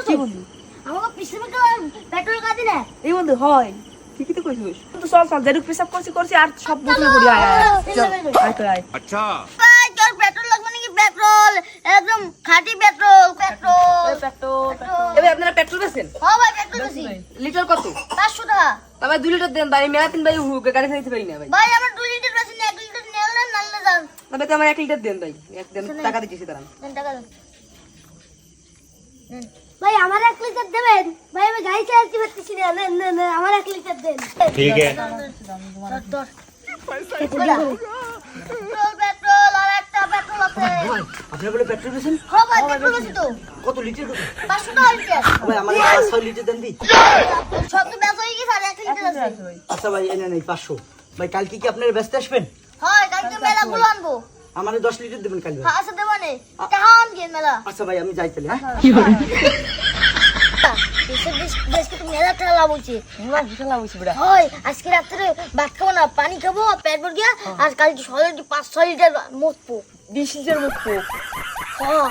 কি বন্ধু আমাকে পিছনে পেট্রোল কাটি না এই বন্ধু হয় ঠিকই তো কইছিস তো চল চল যেটুক পেশাব করছি আর সব বুঝলে করি আয় আয় তো আয় अच्छा ভাই তোর পেট্রোল লাগবে নাকি পেট্রোল একদম খাঁটি পেট্রোল এবার আপনারা পেট্রোল বেচেন হ্যাঁ ভাই পেট্রোল বেশি লিটার কত 500 টাকা তবে 2 লিটার দেন ভাই মেলা দিন ভাই গাড়ি চালাতে পারি না ভাই ভাই আমার 2 লিটার বেশি না 1 লিটার নেলেন নালে যান তবে তো আমার 1 লিটার দেন ভাই এক দেন টাকা দিতেছি দাঁড়ান দেন টাকা দেন ভাই আমার 1 লিটার দেবেন ভাই আমি গাড়ি চালাতে পারতেছি না না আমার 1 লিটার দেন ठीक है পেট্রোল আর একটা পেট্রোল আছে আপনি বলে পেট্রোল বেচেন হ্যাঁ ভাই পেট্রোল আছে তো কত লিটার কত 500 টাকা লিটার ভাই আমার 5 লিটার দেন দি সব তো বেচা হয়ে গেছে আর 1 লিটার আছে আচ্ছা ভাই এনে নেই 500 ভাই কালকে কি আপনারা ব্যস্ত আসবেন হয় কালকে মেলা গুলো আনবো আমারে 10 লিটার দেবেন কাল ভাই হ্যাঁ আছে দেবানে টাহান গে মেলা আচ্ছা ভাই আমি যাই তাহলে হ্যাঁ মেলা ঠেলা বলছে হয় আজকে রাত্রে ভাত খাবো না পানি খাবো পেট ভর গিয়া আর কালকে সকালে 5-6 লিটার মুতবো 20 লিটার মুখ হ্যাঁ